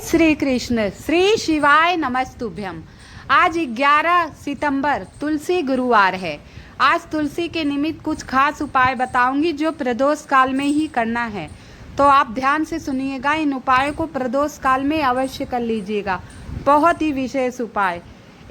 श्री कृष्ण, श्री शिवाय नमस्तुभ्यम। आज 11 सितंबर तुलसी गुरुवार है। आज तुलसी के निमित्त कुछ खास उपाय बताऊंगी जो प्रदोष काल में ही करना है, तो आप ध्यान से सुनिएगा। इन उपायों को प्रदोष काल में अवश्य कर लीजिएगा। बहुत ही विशेष उपाय।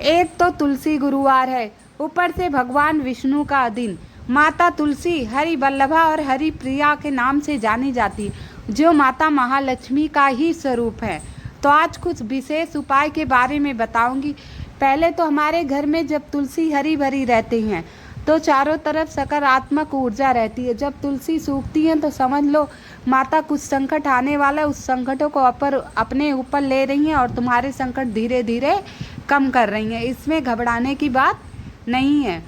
एक तो तुलसी गुरुवार है, ऊपर से भगवान विष्णु का दिन। माता तुलसी हरि वल्लभा और हरि प्रिया के नाम से जानी जाती, जो माता महालक्ष्मी का ही स्वरूप है। तो आज कुछ विशेष उपाय के बारे में बताऊंगी। पहले तो हमारे घर में जब तुलसी हरी भरी रहती हैं तो चारों तरफ सकारात्मक ऊर्जा रहती है। जब तुलसी सूखती है तो समझ लो माता कुछ संकट आने वाला है, उस संकटों को अपने ऊपर ले रही हैं और तुम्हारे संकट धीरे धीरे कम कर रही हैं। इसमें घबराने की बात नहीं है।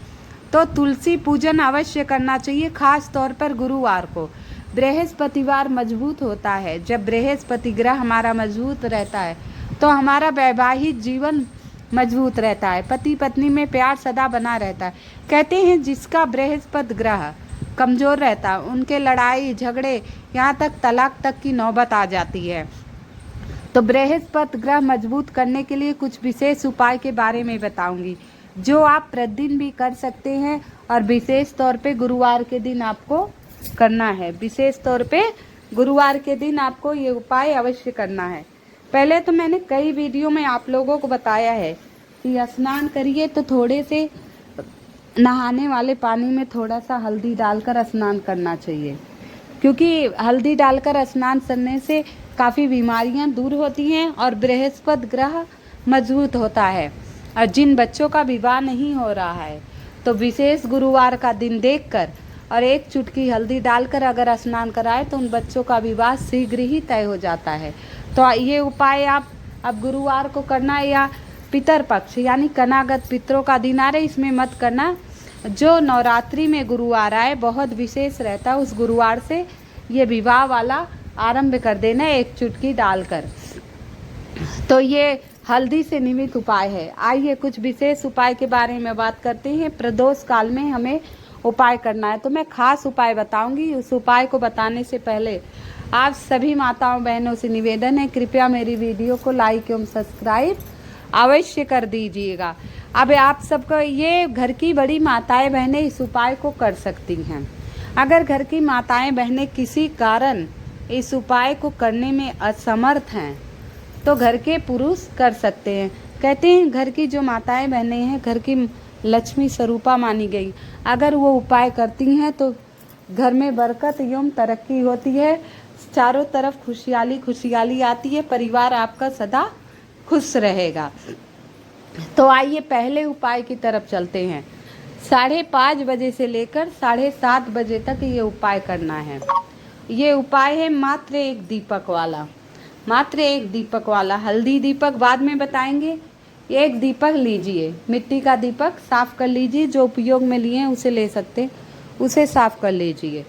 तो तुलसी पूजन अवश्य करना चाहिए, खास तौर पर गुरुवार को। बृहस्पतिवार मजबूत होता है। जब बृहस्पति ग्रह हमारा मजबूत रहता है तो हमारा वैवाहिक जीवन मजबूत रहता है, पति पत्नी में प्यार सदा बना रहता है। कहते हैं जिसका बृहस्पति ग्रह कमज़ोर रहता है उनके लड़ाई झगड़े, यहाँ तक तलाक तक की नौबत आ जाती है। तो बृहस्पति ग्रह मजबूत करने के लिए कुछ विशेष उपाय के बारे में बताऊंगी जो आप प्रतिदिन भी कर सकते हैं, और विशेष तौर पे गुरुवार के दिन आपको करना है। विशेष तौर पे गुरुवार के दिन आपको ये उपाय अवश्य करना है। पहले तो मैंने कई वीडियो में आप लोगों को बताया है कि स्नान करिए तो थोड़े से नहाने वाले पानी में थोड़ा सा हल्दी डालकर स्नान करना चाहिए, क्योंकि हल्दी डालकर स्नान करने से काफ़ी बीमारियां दूर होती हैं और बृहस्पति ग्रह मजबूत होता है। और जिन बच्चों का विवाह नहीं हो रहा है तो विशेष गुरुवार का दिन देखकर और एक चुटकी हल्दी डालकर अगर स्नान कराए तो उन बच्चों का विवाह शीघ्र ही तय हो जाता है। तो ये उपाय आप अब गुरुवार को करना, या पितरपक्ष यानी कनागत पितरों का दिन आ रहा है इसमें मत करना। जो नवरात्रि में गुरुवार आए बहुत विशेष रहता है, उस गुरुवार से ये विवाह वाला आरंभ कर देना एक चुटकी डालकर। तो ये हल्दी से निमित्त उपाय है। आइए कुछ विशेष उपाय के बारे में बात करते हैं। प्रदोष काल में हमें उपाय करना है तो मैं खास उपाय बताऊंगी। उस उपाय को बताने से पहले आप सभी माताओं बहनों से निवेदन है, कृपया मेरी वीडियो को लाइक एवं सब्सक्राइब अवश्य कर दीजिएगा। अब आप सबको ये घर की बड़ी माताएं बहनें इस उपाय को कर सकती हैं। अगर घर की माताएं बहनें किसी कारण इस उपाय को करने में असमर्थ हैं तो घर के पुरुष कर सकते हैं। कहते हैं घर की जो माताएं बहनें हैं घर की लक्ष्मी स्वरूपा मानी गई, अगर वो उपाय करती हैं तो घर में बरकत एवं तरक्की होती है, चारों तरफ खुशहाली खुशहाली आती है, परिवार आपका सदा खुश रहेगा। तो आइए पहले उपाय की तरफ चलते हैं। 5:30 बजे से लेकर 7:30 बजे तक ये उपाय करना है। ये उपाय है मात्र एक दीपक वाला। हल्दी दीपक बाद में बताएंगे। एक दीपक लीजिए, मिट्टी का दीपक साफ कर लीजिए, जो उपयोग में लिए हैं उसे ले सकते, उसे साफ कर लीजिए,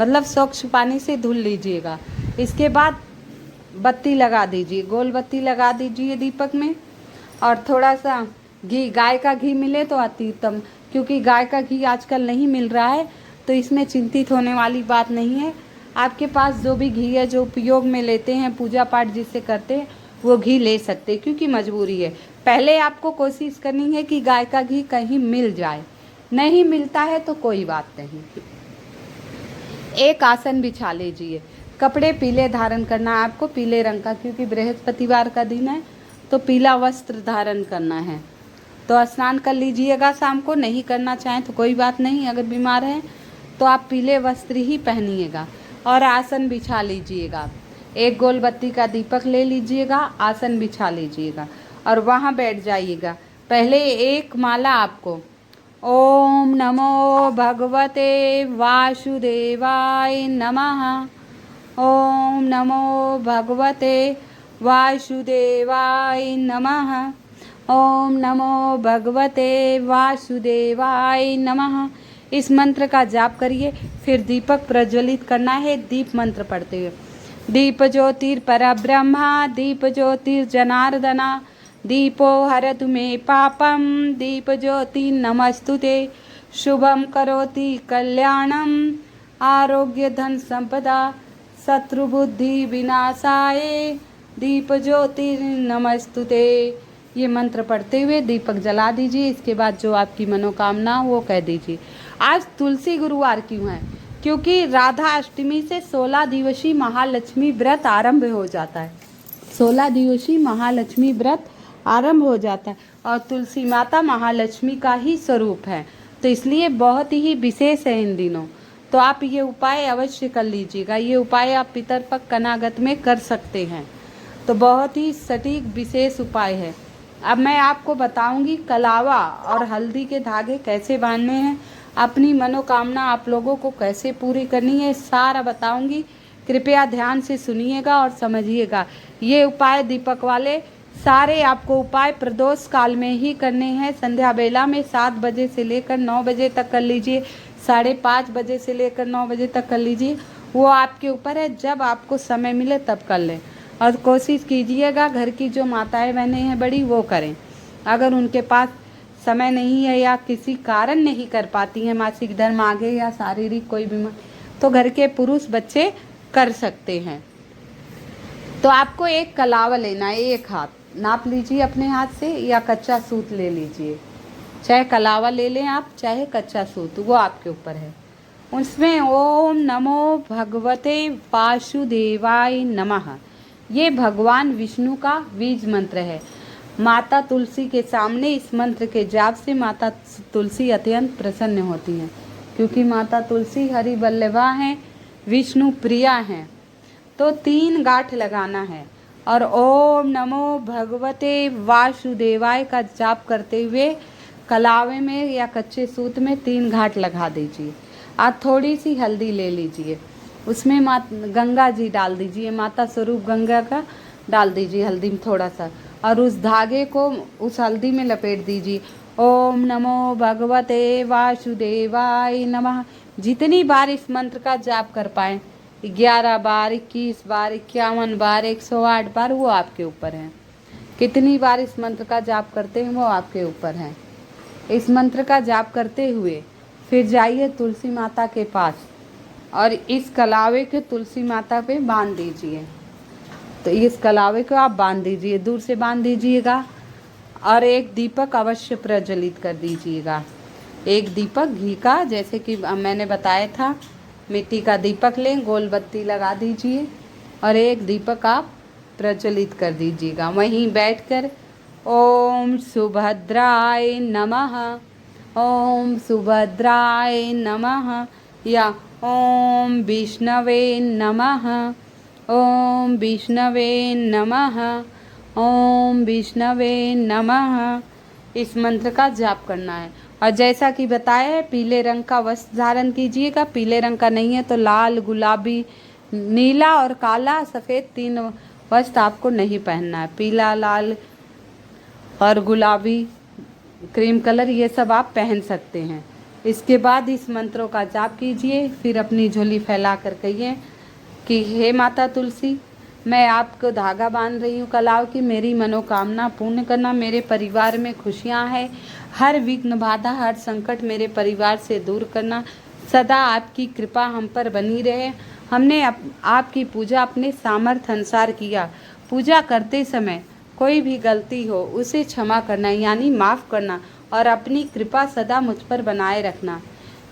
मतलब स्वच्छ पानी से धुल लीजिएगा। इसके बाद बत्ती लगा दीजिए, गोल बत्ती लगा दीजिए दीपक में, और थोड़ा सा घी, गाय का घी मिले तो अति उत्तम, क्योंकि गाय का घी आजकल नहीं मिल रहा है तो इसमें चिंतित होने वाली बात नहीं है। आपके पास जो भी घी है जो उपयोग में लेते हैं, पूजा पाठ जिससे करते हैं, वो घी ले सकते हैं, क्योंकि मजबूरी है। पहले आपको कोशिश करनी है कि गाय का घी कहीं मिल जाए, नहीं मिलता है तो कोई बात नहीं। एक आसन बिछा लीजिए, कपड़े पीले धारण करना है आपको, पीले रंग का, क्योंकि बृहस्पतिवार का दिन है तो पीला वस्त्र धारण करना है। तो स्नान कर लीजिएगा शाम को, नहीं करना चाहें तो कोई बात नहीं, अगर बीमार हैं तो आप पीले वस्त्र ही पहनिएगा और आसन बिछा लीजिएगा। एक गोल बत्ती का दीपक ले लीजिएगा, आसन बिछा लीजिएगा और वहाँ बैठ जाइएगा। पहले एक माला आपको ओम नमो भगवते वासुदेवाय नमः, ओम नमो भगवते वासुदेवाय नमः, ओम नमो भगवते वासुदेवाय नमः। इस मंत्र का जाप करिए, फिर दीपक प्रज्वलित करना है दीप मंत्र पढ़ते हुए। दीप ज्योतिर परब्रह्मा, दीप ज्योतिर जनार्दना, दीपो हरतु मे पापम, दीप ज्योति नमस्तुते, शुभम करोति कल्याणम, आरोग्य धन संपदा, शत्रुबुद्धि विनाशाय, दीप ज्योति नमस्तुते। ये मंत्र पढ़ते हुए दीपक जला दीजिए। इसके बाद जो आपकी मनोकामना वो कह दीजिए। आज तुलसी गुरुवार क्यों है? क्योंकि राधा अष्टमी से 16 दिवसीय महालक्ष्मी व्रत आरंभ हो जाता है। 16 दिवसीय महालक्ष्मी व्रत आरंभ हो जाता है और तुलसी माता महालक्ष्मी का ही स्वरूप है, तो इसलिए बहुत ही विशेष है इन दिनों। तो आप ये उपाय अवश्य कर लीजिएगा। ये उपाय आप पितरपक्ष कनागत में कर सकते हैं, तो बहुत ही सटीक विशेष उपाय है। अब मैं आपको बताऊंगी कलावा और हल्दी के धागे कैसे बांधने हैं, अपनी मनोकामना आप लोगों को कैसे पूरी करनी है, सारा बताऊंगी। कृपया ध्यान से सुनिएगा और समझिएगा। ये उपाय दीपक वाले सारे आपको उपाय प्रदोष काल में ही करने हैं। संध्या बेला में 7 बजे से लेकर 9 बजे तक कर लीजिए, 5:30 बजे से लेकर 9 बजे तक कर लीजिए। वो आपके ऊपर है, जब आपको समय मिले तब कर लें। और कोशिश कीजिएगा घर की जो माताएं बहनें हैं बड़ी, वो करें। अगर उनके पास समय नहीं है या किसी कारण नहीं कर पाती हैं, मासिक धर्म आ गए या शारीरिक कोई बीमारी, तो घर के पुरुष बच्चे कर सकते हैं। तो आपको एक कलावा लेना है, एक हाथ नाप लीजिए अपने हाथ से, या कच्चा सूत ले लीजिए। चाहे कलावा ले लें आप, चाहे कच्चा सूत, वो आपके ऊपर है। उसमें ओम नमो भगवते वासुदेवाय नमः, ये भगवान विष्णु का बीज मंत्र है। माता तुलसी के सामने इस मंत्र के जाप से माता तुलसी अत्यंत प्रसन्न होती हैं, क्योंकि माता तुलसी हरि वल्लभा हैं, विष्णु प्रिया हैं। तो 3 गांठ लगाना है और ओम नमो भगवते वासुदेवाय का जाप करते हुए कलावे में या कच्चे सूत में 3 घाट लगा दीजिए। आज थोड़ी सी हल्दी ले लीजिए, उसमें गंगा जी डाल दीजिए, माता स्वरूप गंगा का डाल दीजिए हल्दी में थोड़ा सा, और उस धागे को उस हल्दी में लपेट दीजिए। ओम नमो भगवते वासुदेवाय नमः जितनी बार इस मंत्र का जाप कर पाए, 11 बार, 21 बार, 51 बार, 108 बार, वो आपके ऊपर है। कितनी बार इस मंत्र का जाप करते हैं वो आपके ऊपर है। इस मंत्र का जाप करते हुए फिर जाइए तुलसी माता के पास और इस कलावे को तुलसी माता पे बांध दीजिए। तो इस कलावे को आप बांध दीजिए, दूर से बांध दीजिएगा, और एक दीपक अवश्य प्रज्वलित कर दीजिएगा। एक दीपक घी का, जैसे कि मैंने बताया था, मिट्टी का दीपक लें, गोल बत्ती लगा दीजिए और एक दीपक आप प्रज्वलित कर दीजिएगा। वहीं बैठकर ओम सुभद्राय नमः, ओम सुभद्राय नमः, या ओम विष्णवे नमः, ओम विष्णवे नमः, ओम विष्णवे नमः, इस मंत्र का जाप करना है। और जैसा कि बताया है, पीले रंग का वस्त्र धारण कीजिएगा। पीले रंग का नहीं है तो लाल, गुलाबी, नीला और काला, सफ़ेद 3 वस्त्र आपको नहीं पहनना है। पीला, लाल और गुलाबी, क्रीम कलर, ये सब आप पहन सकते हैं। इसके बाद इस मंत्रों का जाप कीजिए। फिर अपनी झोली फैला कर कहिए कि हे माता तुलसी, मैं आपको धागा बांध रही हूँ कलाव की, मेरी मनोकामना पूर्ण करना, मेरे परिवार में खुशियाँ हैं, हर विघ्न बाधा, हर संकट मेरे परिवार से दूर करना, सदा आपकी कृपा हम पर बनी रहे। हमने आपकी पूजा अपने सामर्थ्य अनुसार किया। पूजा करते समय कोई भी गलती हो उसे क्षमा करना, यानी माफ़ करना, और अपनी कृपा सदा मुझ पर बनाए रखना।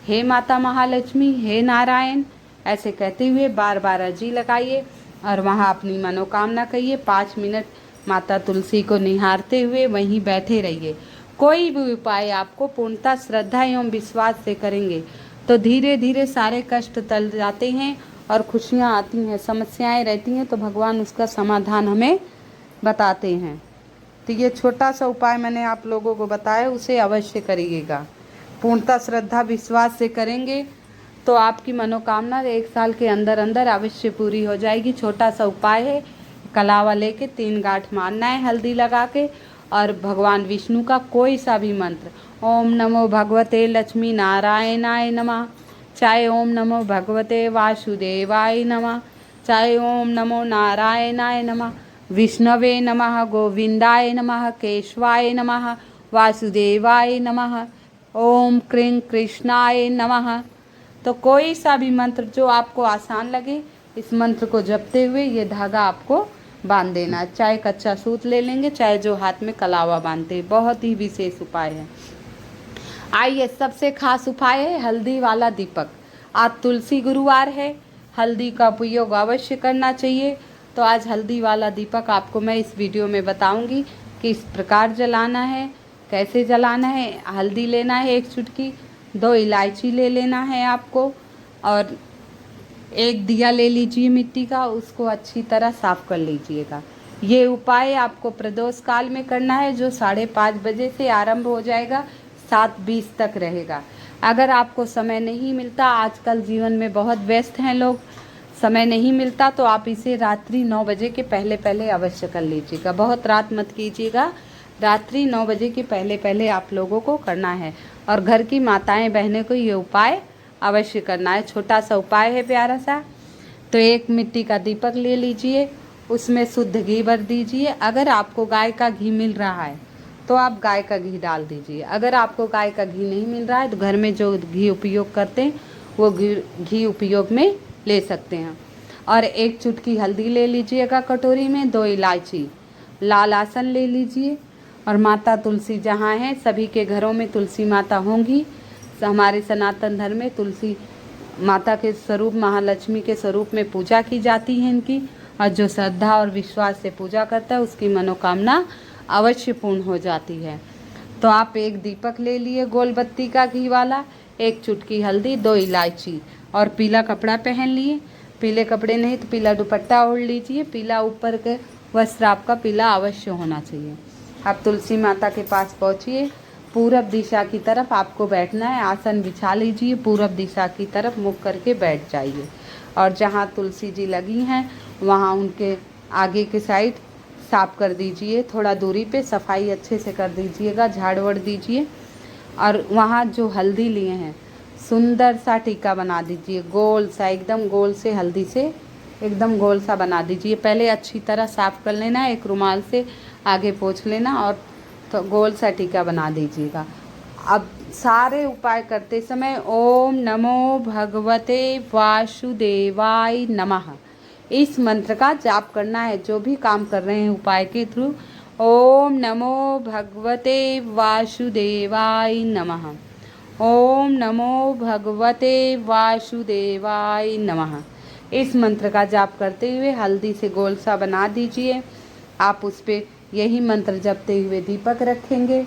हे माता महालक्ष्मी, हे नारायण, ऐसे कहते हुए बार बार अर्जी लगाइए और वहाँ अपनी मनोकामना कहिए। 5 मिनट माता तुलसी को निहारते हुए वहीं बैठे रहिए। कोई भी उपाय आपको पूर्णतः श्रद्धा एवं विश्वास से करेंगे तो धीरे धीरे सारे कष्ट टल जाते हैं और खुशियाँ आती हैं। समस्याएं रहती हैं तो भगवान उसका समाधान हमें बताते हैं। तो ये छोटा सा उपाय मैंने आप लोगों को बताया, उसे अवश्य करिएगा। पूर्णतः श्रद्धा विश्वास से करेंगे तो आपकी मनोकामना 1 साल के अंदर अंदर अवश्य पूरी हो जाएगी। छोटा सा उपाय है, कलावा लेके 3 गांठ मारना है हल्दी लगा के, और भगवान विष्णु का कोई सा भी मंत्र, ओम नमो भगवते लक्ष्मी नारायणाय नमः, चाहे ओम नमो भगवते वासुदेवाय नमः, चाहे ओम नमो नारायणाय नमः, विष्णवे नमः, गोविंदाय नमः, केशवाय नमः, वासुदेवाय नमः, ओम क्रीं कृष्णाय नमः। तो कोई सा भी मंत्र जो आपको आसान लगे, इस मंत्र को जपते हुए ये धागा आपको बांध देना, चाहे कच्चा सूत ले लेंगे, चाहे जो हाथ में कलावा बांधते हैं। बहुत ही विशेष उपाय है। आइए, सबसे खास उपाय है हल्दी वाला दीपक। आज तुलसी गुरुवार है, हल्दी का उपयोग अवश्य करना चाहिए। तो आज हल्दी वाला दीपक आपको मैं इस वीडियो में बताऊंगी कि इस प्रकार जलाना है, कैसे जलाना है। हल्दी लेना है 1 चुटकी, 2 इलायची ले लेना है आपको, और 1 दिया ले लीजिए मिट्टी का, उसको अच्छी तरह साफ कर लीजिएगा। ये उपाय आपको प्रदोष काल में करना है, जो 5:30 बजे से आरंभ हो जाएगा, 7:20 तक रहेगा। अगर आपको समय नहीं मिलता, आजकल जीवन में बहुत व्यस्त हैं लोग, समय नहीं मिलता, तो आप इसे रात्रि 9 बजे के पहले पहले अवश्य कर लीजिएगा। बहुत रात मत कीजिएगा, रात्रि 9 बजे के पहले पहले आप लोगों को करना है। और घर की माताएं बहनें को ये उपाय अवश्य करना है। छोटा सा उपाय है, प्यारा सा। तो 1 मिट्टी का दीपक ले लीजिए, उसमें शुद्ध घी भर दीजिए। अगर आपको गाय का घी मिल रहा है तो आप गाय का घी डाल दीजिए। अगर आपको गाय का घी नहीं मिल रहा है तो घर में जो घी उपयोग करते हैं वो घी उपयोग में ले सकते हैं। और 1 चुटकी हल्दी ले लीजिएगा कटोरी में, 2 इलायची, लाल आसन ले लीजिए। और माता तुलसी जहाँ हैं, सभी के घरों में तुलसी माता होंगी। हमारे सनातन धर्म में तुलसी माता के स्वरूप, महालक्ष्मी के स्वरूप में पूजा की जाती है इनकी। और जो श्रद्धा और विश्वास से पूजा करता है उसकी मनोकामना अवश्य पूर्ण हो जाती है। तो आप 1 दीपक ले लिए गोल बत्ती का घी वाला, 1 चुटकी हल्दी, 2 इलायची, और पीला कपड़ा पहन लिए। पीले कपड़े नहीं तो पीला दुपट्टा ओढ़ लीजिए। पीला ऊपर के वस्त्र आपका पीला अवश्य होना चाहिए। आप तुलसी माता के पास पहुँचिए, पूरब दिशा की तरफ आपको बैठना है। आसन बिछा लीजिए, पूरब दिशा की तरफ मुख करके बैठ जाइए। और जहाँ तुलसी जी लगी हैं वहाँ उनके आगे के साइड साफ कर दीजिए, थोड़ा दूरी पे सफाई अच्छे से कर दीजिएगा, झाड़ वड़ दीजिए। और वहाँ जो हल्दी लिए हैं सुंदर सा टीका बना दीजिए, गोल सा, एकदम गोल से, हल्दी से एकदम गोल सा बना दीजिए। पहले अच्छी तरह साफ कर लेना, 1 रुमाल से आगे पोंछ लेना और तो गोल सा टीका बना दीजिएगा। अब सारे उपाय करते समय ओम नमो भगवते वासुदेवाय नमः इस मंत्र का जाप करना है। जो भी काम कर रहे हैं उपाय के थ्रू, ओम नमो भगवते वासुदेवाय नमः, ओम नमो भगवते वासुदेवाय नमः इस मंत्र का जाप करते हुए हल्दी से गोल सा बना दीजिए। आप उस पर यही मंत्र जपते हुए दीपक रखेंगे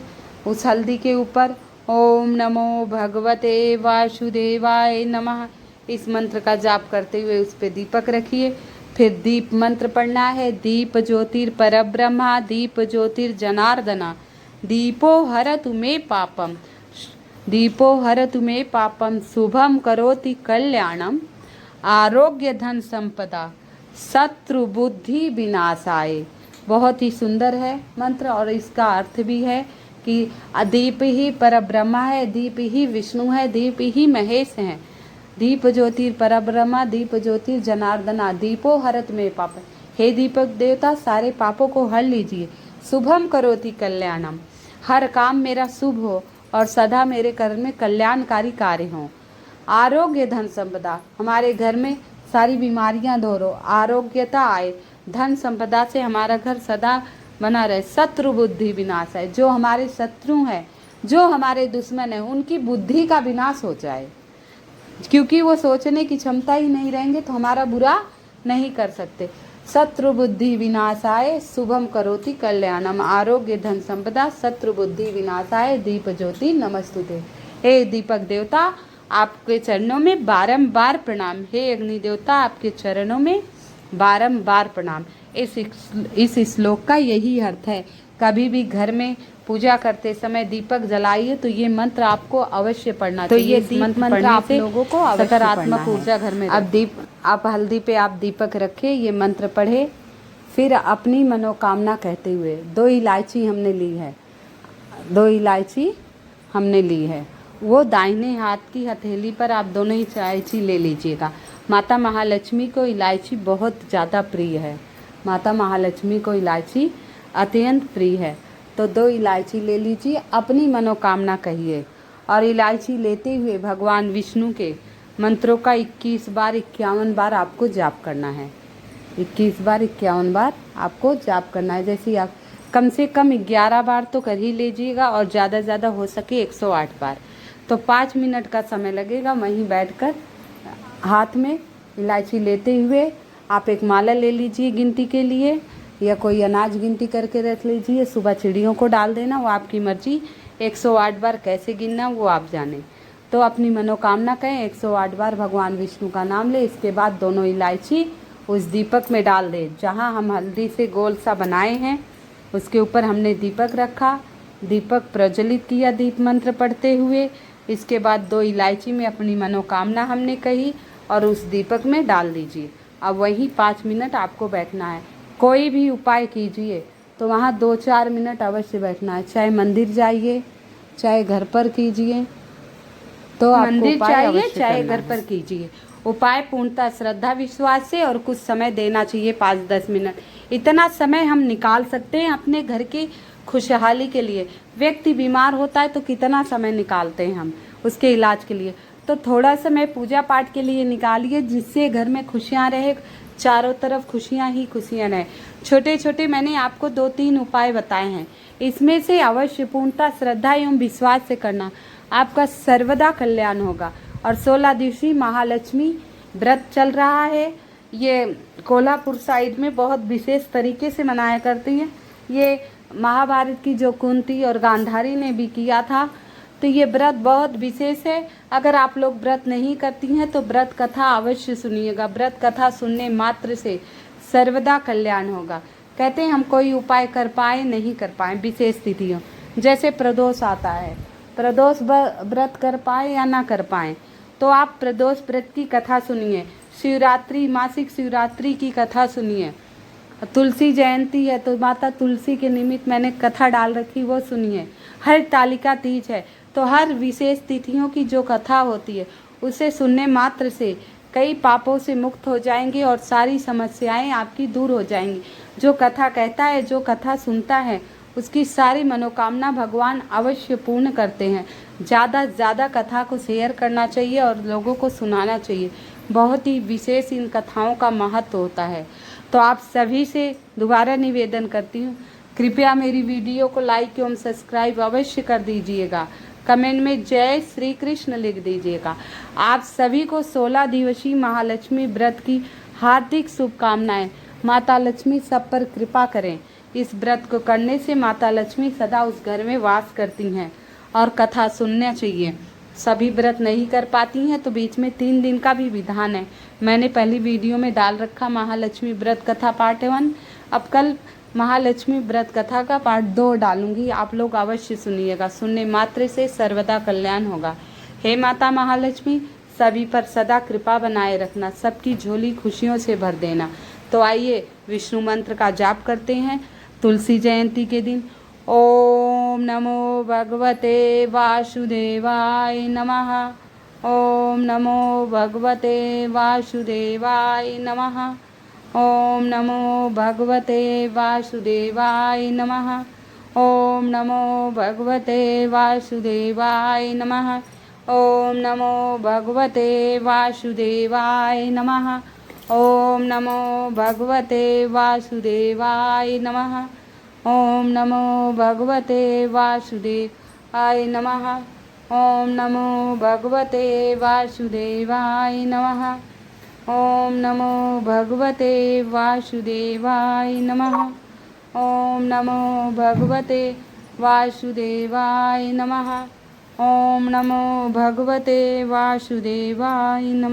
उस हल्दी के ऊपर। ओम नमो भगवते वासुदेवाय नमः इस मंत्र का जाप करते हुए उस पर दीपक रखिए। फिर दीप मंत्र पढ़ना है। दीप ज्योतिर परब्रह्मा, दीप ज्योतिर जनार्दना, दीपो हरतु मे पापम, दीपो हरतु मे पापम, शुभम करोति कल्याणम, आरोग्य धन संपदा, शत्रु बुद्धि विनाशाय। बहुत ही सुंदर है मंत्र। और इसका अर्थ भी है कि दीप ही परब्रह्मा है, दीप ही विष्णु है, दीप ही महेश हैं। दीप ज्योतिर परब्रह्मा, दीप ज्योतिर जनार्दना, दीपो हरत में पाप। हे दीपक देवता, सारे पापों को हर लीजिए। शुभम करोति कल्याणम, हर काम मेरा शुभ हो और सदा मेरे घर में कल्याणकारी कार्य हों। आरोग्य धन संपदा, हमारे घर में सारी बीमारियां दूर हो, आरोग्यता आए, धन संपदा से हमारा घर सदा बना रहे। शत्रु बुद्धि विनाश है, जो हमारे शत्रु हैं, जो हमारे दुश्मन हैं, उनकी बुद्धि का विनाश हो जाए, क्योंकि वो सोचने की क्षमता ही नहीं रहेंगे तो हमारा बुरा नहीं कर सकते। शत्रु बुद्धि विनाशाय शुभम करोति कल्याणम, आरोग्य धन संपदा, शत्रु बुद्धि विनाशाय दीप ज्योति नमस्तुते। हे दीपक देवता, आपके चरणों में बारंबार प्रणाम। हे अग्नि देवता, आपके चरणों में बारंबार प्रणाम। इस श्लोक का यही अर्थ है। कभी भी घर में पूजा करते समय दीपक जलाइए तो ये मंत्र आपको अवश्य पढ़ना चाहिए। तो ये मंत्र आप लोगों को सकारात्मक ऊर्जा घर में। अब आप हल्दी पे आप दीपक रखे, ये मंत्र पढ़े, फिर अपनी मनोकामना कहते हुए 2 इलायची हमने ली है, 2 इलायची हमने ली है, वो दाहिने हाथ की हथेली पर आप दोनों ही इलायची ले लीजिएगा। माता महालक्ष्मी को इलायची बहुत ज़्यादा प्रिय है, माता महालक्ष्मी को इलायची अत्यंत प्रिय है। तो 2 इलायची ले लीजिए, अपनी मनोकामना कहिए और इलायची लेते हुए भगवान विष्णु के मंत्रों का 21 बार 51 बार आपको जाप करना है। 21 बार 51 बार आपको जाप करना है। जैसे आप कम से कम 11 बार तो कर ही लीजिएगा और ज़्यादा से ज़्यादा हो सके 108 बार। तो 5 मिनट का समय लगेगा। वहीं बैठकर हाथ में इलायची लेते हुए आप एक माला ले लीजिए गिनती के लिए, या कोई अनाज गिनती करके रख लीजिए। सुबह चिड़ियों को डाल देना, वो आपकी मर्जी। 108 बार कैसे गिनना वो आप जाने। तो अपनी मनोकामना कहें, 108 बार भगवान विष्णु का नाम ले। इसके बाद दोनों इलायची उस दीपक में डाल दे जहाँ हम हल्दी से गोल सा बनाए हैं। उसके ऊपर हमने दीपक रखा, दीपक प्रज्वलित किया दीप मंत्र पढ़ते हुए। इसके बाद 2 इलायची में अपनी मनोकामना हमने कही और उस दीपक में डाल दीजिए। अब वहीं 5 मिनट आपको बैठना है। कोई भी उपाय कीजिए तो वहाँ 2-4 मिनट अवश्य बैठना है। चाहे मंदिर जाइए, चाहे घर पर कीजिए, तो मंदिर चाहिए चाहे घर पर कीजिए। उपाय पूर्णतः श्रद्धा विश्वास से और कुछ समय देना चाहिए, 5-10 मिनट। इतना समय हम निकाल सकते हैं अपने घर की खुशहाली के लिए। व्यक्ति बीमार होता है तो कितना समय निकालते हैं हम उसके इलाज के लिए। तो थोड़ा समय पूजा पाठ के लिए निकालिए, जिससे घर में खुशियाँ रहे, चारों तरफ खुशियाँ ही खुशियाँ रहे। छोटे छोटे मैंने आपको 2-3 उपाय बताए हैं, इसमें से अवश्य पूर्णतः श्रद्धा एवं विश्वास से करना, आपका सर्वदा कल्याण होगा। और 16 दिवसीय महालक्ष्मी व्रत चल रहा है। ये कोल्हापुर साइड में बहुत विशेष तरीके से मनाया करती हैं। ये महाभारत की जो कुंती और गांधारी ने भी किया था। तो ये व्रत बहुत विशेष है। अगर आप लोग व्रत नहीं करती हैं तो व्रत कथा अवश्य सुनिएगा। व्रत कथा सुनने मात्र से सर्वदा कल्याण होगा। कहते हैं हम कोई उपाय कर पाए नहीं कर पाए विशेष तिथियों, जैसे प्रदोष आता है, प्रदोष व्रत कर पाए या ना कर पाए, तो आप प्रदोष व्रत की कथा सुनिए। शिवरात्रि, मासिक शिवरात्रि की कथा सुनिए। तुलसी जयंती है तो माता तुलसी के निमित्त मैंने कथा डाल रखी, वो सुनिए। हरतालिका तीज है तो हर विशेष तिथियों की जो कथा होती है उसे सुनने मात्र से कई पापों से मुक्त हो जाएंगे और सारी समस्याएं आपकी दूर हो जाएंगी। जो कथा कहता है, जो कथा सुनता है, उसकी सारी मनोकामना भगवान अवश्य पूर्ण करते हैं। ज़्यादा से ज़्यादा कथा को शेयर करना चाहिए और लोगों को सुनाना चाहिए। बहुत ही विशेष इन कथाओं का महत्व होता है। तो आप सभी से दोबारा निवेदन करती हूँ, कृपया मेरी वीडियो को लाइक एवं सब्सक्राइब अवश्य कर दीजिएगा। कमेंट में जय श्री कृष्ण लिख दीजिएगा। आप सभी को 16 दिवसीय महालक्ष्मी व्रत की हार्दिक शुभकामनाएं। माता लक्ष्मी सब पर कृपा करें। इस व्रत को करने से माता लक्ष्मी सदा उस घर में वास करती हैं और कथा सुनना चाहिए। सभी व्रत नहीं कर पाती हैं तो बीच में 3 दिन का भी विधान है। मैंने पहली वीडियो में डाल रखा महालक्ष्मी व्रत कथा पार्ट 1। अब कल महालक्ष्मी व्रत कथा का पार्ट 2 डालूंगी। आप लोग अवश्य सुनिएगा। सुनने मात्र से सर्वदा कल्याण होगा। हे माता महालक्ष्मी, सभी पर सदा कृपा बनाए रखना, सबकी झोली खुशियों से भर देना। तो आइए विष्णु मंत्र का जाप करते हैं तुलसी जयंती के दिन। ओम नमो भगवते वासुदेवाय नमः। ओम नमो भगवते वासुदेवाय नमः। ओम नमो भगवते वासुदेवाय नमः। ओम नमो भगवते वासुदेवाय नमः। ओम नमो भगवते वासुदेवाय नमः। ओम नमो भगवते वासुदेवाय नमः। ओम नमो भगवते वासुदेवाय नमः। ओम नमो भगवते वासुदेवाय नमः। ओम नमो भगवते वासुदेवाय नमः। ओम नमो भगवते वासुदेवाय नमः। ओम नमो भगवते वासुदेवाय नमः।